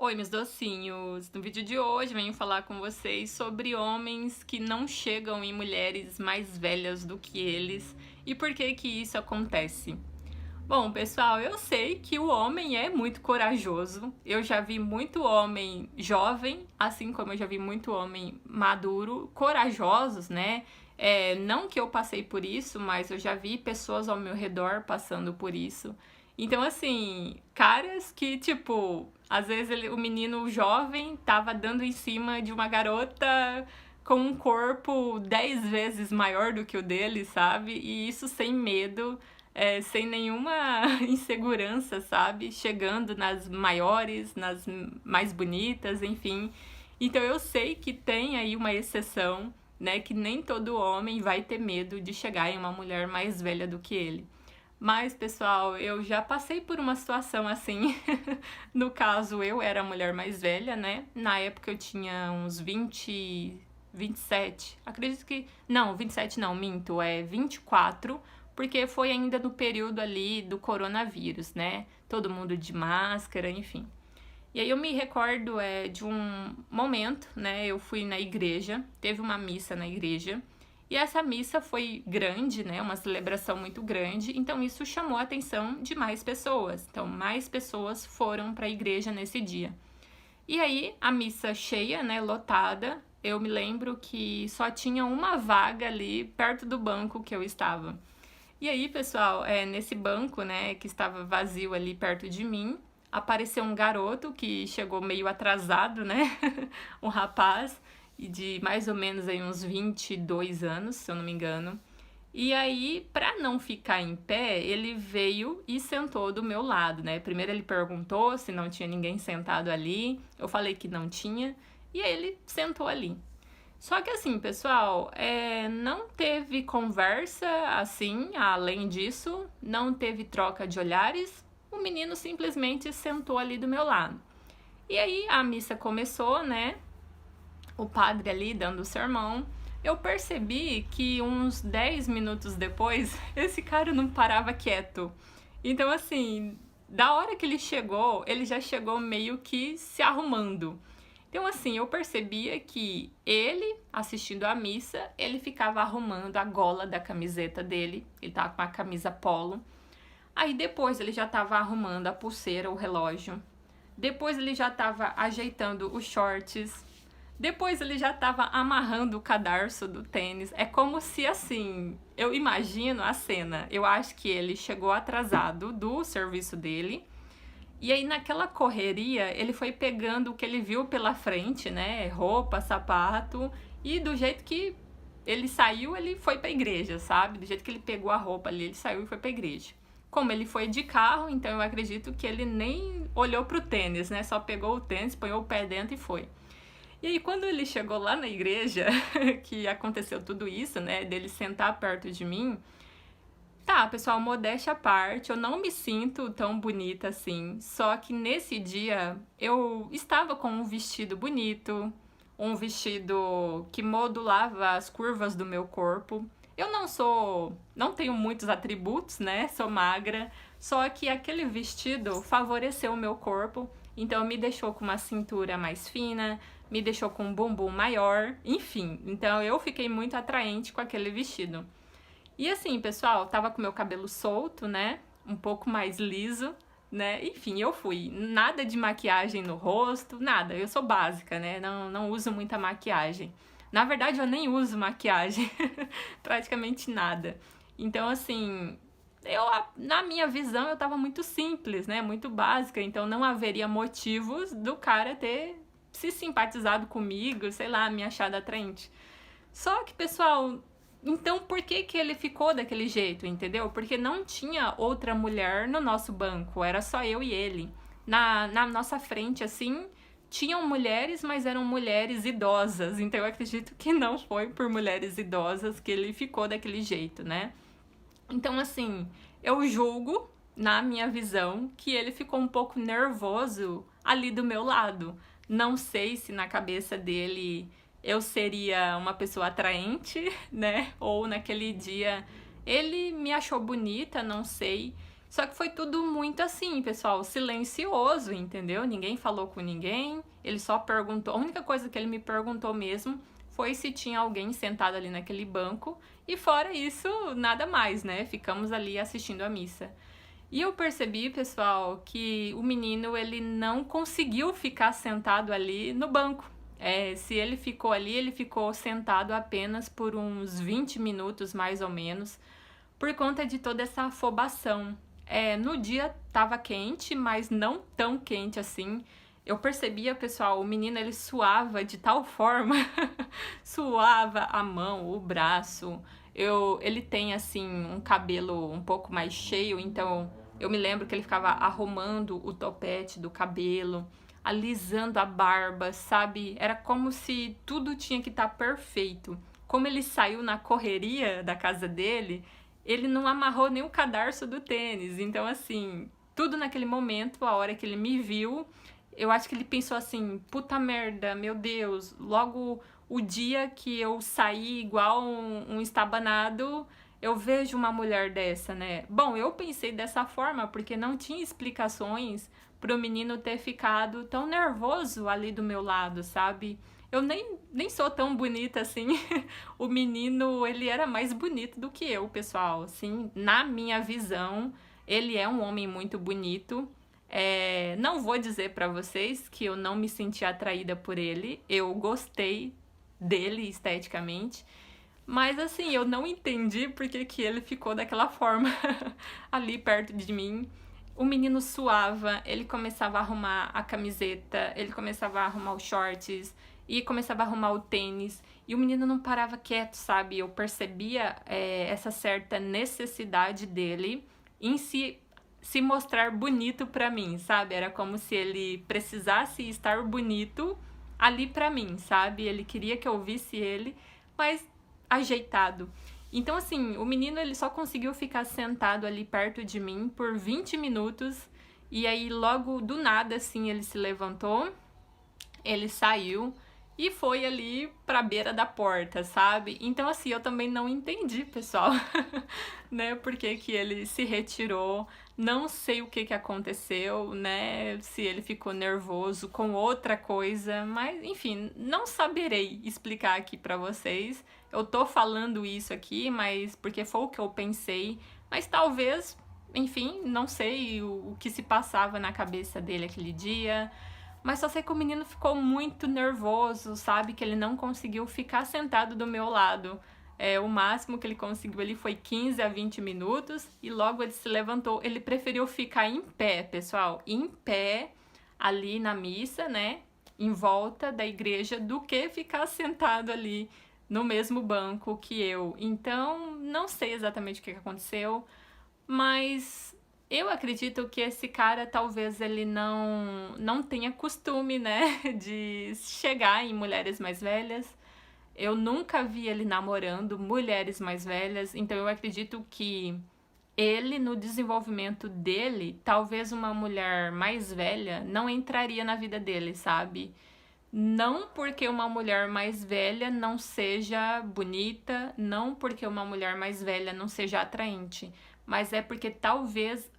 Oi, meus docinhos! No vídeo de hoje venho falar com vocês sobre homens que não chegam em mulheres mais velhas do que eles e por que que isso acontece. Bom, pessoal, eu sei que o homem é muito corajoso. Eu já vi muito homem jovem, assim como eu já vi muito homem maduro, corajosos, né? Não que eu passei por isso, mas eu já vi pessoas ao meu redor passando por isso. Então, assim, caras que, tipo, às vezes o menino jovem tava dando em cima de uma garota com um corpo 10 vezes maior do que o dele, sabe? E isso sem medo, sem nenhuma insegurança, sabe? Chegando nas maiores, nas mais bonitas, enfim. Então eu sei que tem aí uma exceção, né? Que nem todo homem vai ter medo de chegar em uma mulher mais velha do que ele. Mas, pessoal, eu já passei por uma situação assim. No caso, eu era a mulher mais velha, né? Na época eu tinha uns 27. Acredito que. Não, 27 não, minto, é 24, porque foi ainda no período ali do coronavírus, né? Todo mundo de máscara, enfim. E aí eu me recordo de um momento, né? Eu fui na igreja, teve uma missa na igreja. E essa missa foi grande, né? Uma celebração muito grande, então isso chamou a atenção de mais pessoas. Então, mais pessoas foram para a igreja nesse dia. E aí, a missa cheia, né? Lotada. Eu me lembro que só tinha uma vaga ali perto do banco que eu estava. E aí, pessoal, nesse banco, né? Que estava vazio ali perto de mim, apareceu um garoto que chegou meio atrasado, né? Um rapaz de mais ou menos aí uns 22 anos, se eu não me engano. E aí, para não ficar em pé, ele veio e sentou do meu lado, né? Primeiro ele perguntou se não tinha ninguém sentado ali. Eu falei que não tinha. E aí ele sentou ali. Só que assim, pessoal, não teve conversa assim, além disso, não teve troca de olhares. O menino simplesmente sentou ali do meu lado. E aí a missa começou, né? O padre ali dando o sermão, eu percebi que uns 10 minutos depois, esse cara não parava quieto. Então, assim, da hora que ele já chegou meio que se arrumando. Então, assim, eu percebia que ele, assistindo à missa, ele ficava arrumando a gola da camiseta dele. Ele tava com a camisa polo. Aí depois ele já tava arrumando a pulseira, o relógio. Depois ele já tava ajeitando os shorts. Depois ele já estava amarrando o cadarço do tênis. É como se assim, eu imagino a cena. Eu acho que ele chegou atrasado do serviço dele. E aí naquela correria, ele foi pegando o que ele viu pela frente, né? Roupa, sapato. E do jeito que ele saiu, ele foi pra igreja, sabe? Do jeito que ele pegou a roupa ali, ele saiu e foi pra igreja. Como ele foi de carro, então eu acredito que ele nem olhou pro tênis, né? Só pegou o tênis, põe o pé dentro e foi. E aí, quando ele chegou lá na igreja, que aconteceu tudo isso, né, dele sentar perto de mim, tá, pessoal, modéstia à parte, eu não me sinto tão bonita assim, só que nesse dia eu estava com um vestido bonito, um vestido que modulava as curvas do meu corpo. Eu não tenho muitos atributos, né, sou magra, só que aquele vestido favoreceu o meu corpo, então me deixou com uma cintura mais fina, me deixou com um bumbum maior, enfim. Então eu fiquei muito atraente com aquele vestido. E assim, pessoal, tava com meu cabelo solto, né? Um pouco mais liso, né? Enfim, eu fui. Nada de maquiagem no rosto, nada. Eu sou básica, né? Não uso muita maquiagem. Na verdade, eu nem uso maquiagem. Praticamente nada. Então, assim, na minha visão, eu tava muito simples, né? Muito básica. Então, não haveria motivos do cara ter se simpatizado comigo, sei lá, me achado atraente. Só que, pessoal, então por que que ele ficou daquele jeito, entendeu? Porque não tinha outra mulher no nosso banco, era só eu e ele. Na nossa frente, assim, tinham mulheres, mas eram mulheres idosas. Então eu acredito que não foi por mulheres idosas que ele ficou daquele jeito, né? Então, assim, eu julgo, na minha visão, que ele ficou um pouco nervoso ali do meu lado. Não sei se na cabeça dele eu seria uma pessoa atraente, né? Ou naquele dia ele me achou bonita, não sei. Só que foi tudo muito assim, pessoal, silencioso, entendeu? Ninguém falou com ninguém, ele só perguntou. A única coisa que ele me perguntou mesmo foi se tinha alguém sentado ali naquele banco, e fora isso, nada mais, né? Ficamos ali assistindo a missa. E eu percebi, pessoal, que o menino ele não conseguiu ficar sentado ali no banco. Se ele ficou ali, ele ficou sentado apenas por uns 20 minutos, mais ou menos, por conta de toda essa afobação. No dia tava quente, mas não tão quente assim. Eu percebia, pessoal, o menino ele suava de tal forma, suava a mão, o braço. Ele tem assim um cabelo um pouco mais cheio, então eu me lembro que ele ficava arrumando o topete do cabelo, alisando a barba, sabe? Era como se tudo tinha que estar perfeito. Como ele saiu na correria da casa dele, ele não amarrou nem o cadarço do tênis. Então, assim, tudo naquele momento, a hora que ele me viu, eu acho que ele pensou assim, puta merda, meu Deus, logo o dia que eu saí igual um estabanado, eu vejo uma mulher dessa, né? Bom, eu pensei dessa forma porque não tinha explicações pro menino ter ficado tão nervoso ali do meu lado, sabe? Eu nem sou tão bonita assim. O menino, ele era mais bonito do que eu, pessoal. Assim, na minha visão, ele é um homem muito bonito. Não vou dizer pra vocês que eu não me senti atraída por ele. Eu gostei dele esteticamente. Mas assim, eu não entendi porque que ele ficou daquela forma ali perto de mim. O menino suava, ele começava a arrumar a camiseta, ele começava a arrumar os shorts e começava a arrumar o tênis. E o menino não parava quieto, sabe? Eu percebia essa certa necessidade dele em se mostrar bonito pra mim, sabe? Era como se ele precisasse estar bonito ali pra mim, sabe? Ele queria que eu visse ele, mas ajeitado. Então, assim, o menino ele só conseguiu ficar sentado ali perto de mim por 20 minutos. E aí, logo do nada, assim, ele se levantou, ele saiu e foi ali pra beira da porta, sabe? Então, assim, eu também não entendi, pessoal, né? Por que que ele se retirou. Não sei o que que aconteceu, né? Se ele ficou nervoso com outra coisa, mas enfim, não saberei explicar aqui pra vocês. Eu tô falando isso aqui, mas porque foi o que eu pensei, mas talvez, enfim, não sei o que se passava na cabeça dele aquele dia. Mas só sei que o menino ficou muito nervoso, sabe? Que ele não conseguiu ficar sentado do meu lado. O máximo que ele conseguiu ali foi 15 a 20 minutos e logo ele se levantou. Ele preferiu ficar em pé, pessoal, em pé ali na missa, né? Em volta da igreja, do que ficar sentado ali no mesmo banco que eu. Então, não sei exatamente o que aconteceu, mas eu acredito que esse cara talvez ele não tenha costume, né, de chegar em mulheres mais velhas. Eu nunca vi ele namorando mulheres mais velhas, então eu acredito que ele, no desenvolvimento dele, talvez uma mulher mais velha não entraria na vida dele, sabe? Não porque uma mulher mais velha não seja bonita, não porque uma mulher mais velha não seja atraente, mas é porque talvez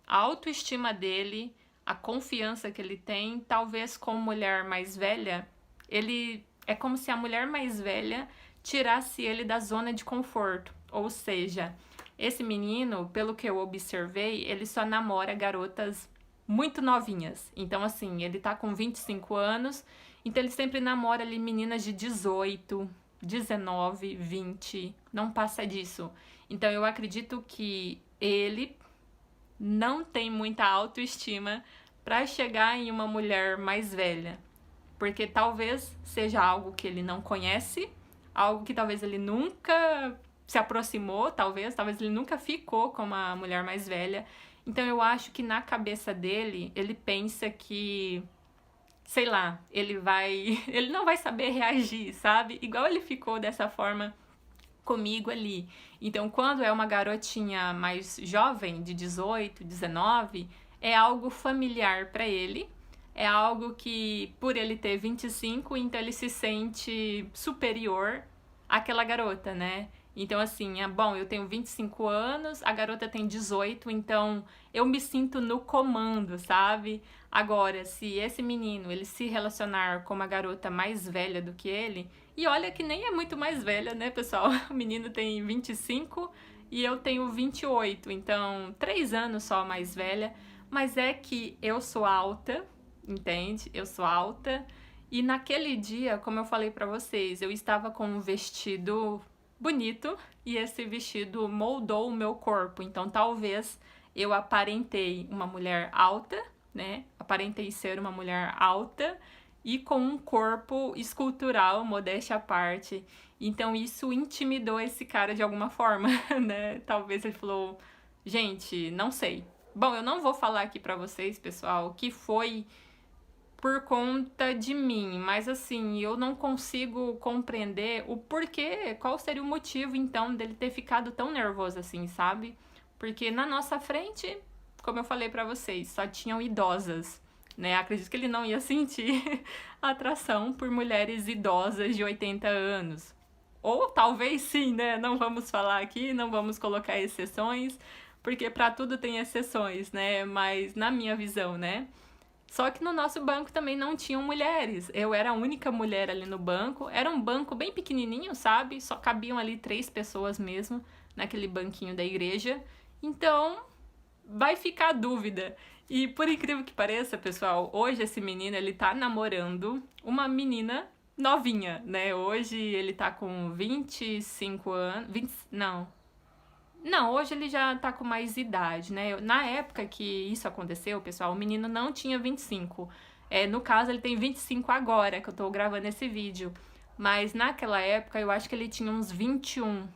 a autoestima dele, a confiança que ele tem, talvez com mulher mais velha, ele é como se a mulher mais velha tirasse ele da zona de conforto. Ou seja, esse menino, pelo que eu observei, ele só namora garotas muito novinhas. Então, assim, ele tá com 25 anos, então ele sempre namora ali meninas de 18, 19, 20, não passa disso. Então, eu acredito que ele não tem muita autoestima para chegar em uma mulher mais velha, porque talvez seja algo que ele não conhece, algo que talvez ele nunca se aproximou, talvez ele nunca ficou com uma mulher mais velha. Então eu acho que na cabeça dele, ele pensa que, sei lá, ele não vai saber reagir, sabe? Igual ele ficou dessa forma comigo ali. Então, quando é uma garotinha mais jovem, de 18, 19, é algo familiar para ele. É algo que, por ele ter 25, então ele se sente superior àquela garota, né? Então, assim, bom, eu tenho 25 anos, a garota tem 18, então eu me sinto no comando, sabe? Agora, se esse menino, ele se relacionar com uma garota mais velha do que ele, e olha que nem é muito mais velha, né, pessoal? O menino tem 25 e eu tenho 28, então 3 anos só mais velha, mas é que eu sou alta, entende? Eu sou alta, e naquele dia, como eu falei pra vocês, eu estava com um vestido bonito e esse vestido moldou o meu corpo. Então, talvez eu aparentei uma mulher alta, né? Aparentei ser uma mulher alta e com um corpo escultural, modéstia à parte. Então, isso intimidou esse cara de alguma forma, né? Talvez ele falou, gente, não sei. Bom, eu não vou falar aqui pra vocês, pessoal, que foi por conta de mim, mas assim, eu não consigo compreender o porquê, qual seria o motivo então dele ter ficado tão nervoso assim, sabe? Porque na nossa frente, como eu falei pra vocês, só tinham idosas, né? Acredito que ele não ia sentir atração por mulheres idosas de 80 anos. Ou talvez sim, né? Não vamos falar aqui, não vamos colocar exceções, porque pra tudo tem exceções, né? Mas na minha visão, né? Só que no nosso banco também não tinham mulheres. Eu era a única mulher ali no banco. Era um banco bem pequenininho, sabe? Só cabiam ali 3 pessoas mesmo naquele banquinho da igreja. Então, vai ficar a dúvida. E por incrível que pareça, pessoal, hoje esse menino, ele tá namorando uma menina novinha, né? Hoje ele tá com 25 anos, 20, não, hoje ele já tá com mais idade, né? Na época que isso aconteceu, pessoal, o menino não tinha 25. No caso, ele tem 25 agora, que eu tô gravando esse vídeo. Mas naquela época, eu acho que ele tinha uns 21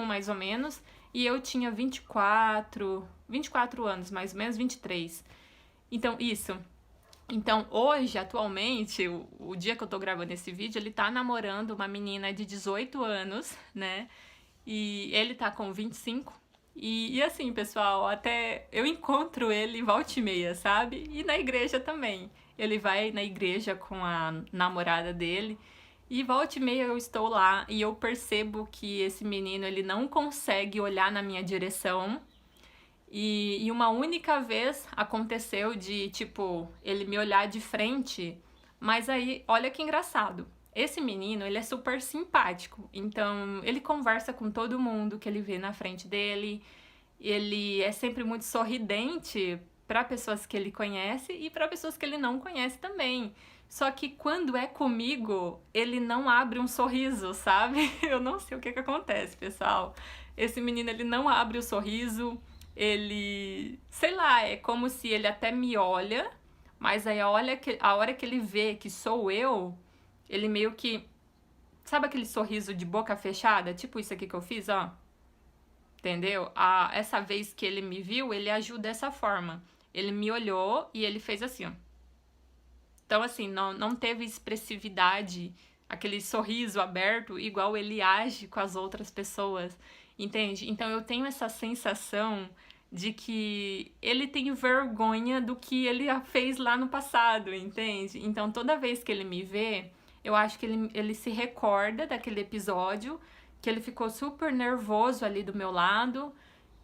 mais ou menos. E eu tinha 24 anos, mais ou menos 23. Então, isso. Então, hoje, atualmente, o dia que eu tô gravando esse vídeo, ele tá namorando uma menina de 18 anos, né? E ele tá com 25. E assim, pessoal, até eu encontro ele volta e meia, sabe? E na igreja também. Ele vai na igreja com a namorada dele. E volta e meia eu estou lá e eu percebo que esse menino, ele não consegue olhar na minha direção. E uma única vez aconteceu de, tipo, ele me olhar de frente. Mas aí, olha que engraçado. Esse menino, ele é super simpático, então ele conversa com todo mundo que ele vê na frente dele, ele é sempre muito sorridente para pessoas que ele conhece e para pessoas que ele não conhece também. Só que quando é comigo, ele não abre um sorriso, sabe? Eu não sei o que acontece, pessoal. Esse menino, ele não abre o sorriso, ele, sei lá, é como se ele até me olha, mas aí a hora que ele vê que sou eu, ele meio que... Sabe aquele sorriso de boca fechada? Tipo isso aqui que eu fiz, ó. Entendeu? Essa vez que ele me viu, ele agiu dessa forma. Ele me olhou e ele fez assim, ó. Então, assim, não teve expressividade, aquele sorriso aberto, igual ele age com as outras pessoas, entende? Então, eu tenho essa sensação de que ele tem vergonha do que ele fez lá no passado, entende? Então, toda vez que ele me vê, eu acho que ele se recorda daquele episódio, que ele ficou super nervoso ali do meu lado.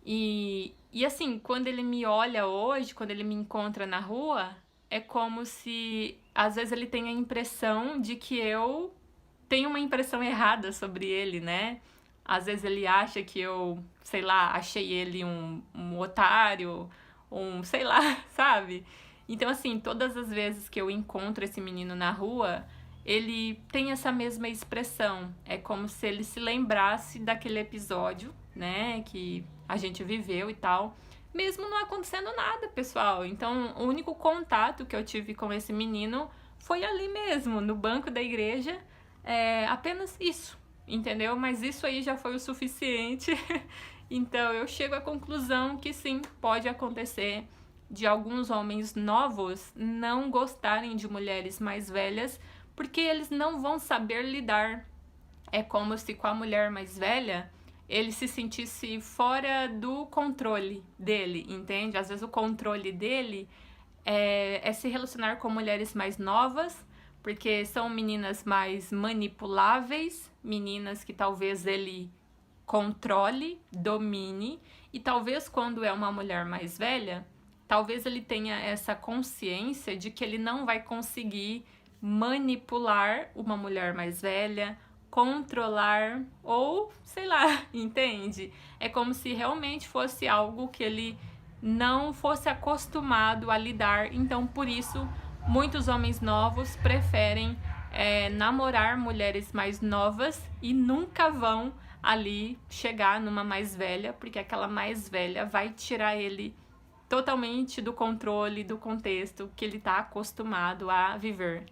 E assim, quando ele me olha hoje, quando ele me encontra na rua, é como se às vezes ele tem a impressão de que eu tenho uma impressão errada sobre ele, né? Às vezes ele acha que eu, sei lá, achei ele um otário, sei lá, sabe? Então, assim, todas as vezes que eu encontro esse menino na rua, ele tem essa mesma expressão. É como se ele se lembrasse daquele episódio, né, que a gente viveu e tal, mesmo não acontecendo nada, pessoal. Então, o único contato que eu tive com esse menino foi ali mesmo, no banco da igreja, apenas isso, entendeu? Mas isso aí já foi o suficiente. Então, eu chego à conclusão que sim, pode acontecer de alguns homens novos não gostarem de mulheres mais velhas, porque eles não vão saber lidar. É como se com a mulher mais velha ele se sentisse fora do controle dele, entende? Às vezes o controle dele é se relacionar com mulheres mais novas, porque são meninas mais manipuláveis, meninas que talvez ele controle, domine, e talvez quando é uma mulher mais velha, talvez ele tenha essa consciência de que ele não vai conseguir manipular uma mulher mais velha, controlar ou sei lá, entende? É como se realmente fosse algo que ele não fosse acostumado a lidar, então por isso muitos homens novos preferem namorar mulheres mais novas e nunca vão ali chegar numa mais velha, porque aquela mais velha vai tirar ele totalmente do controle, do contexto que ele está acostumado a viver.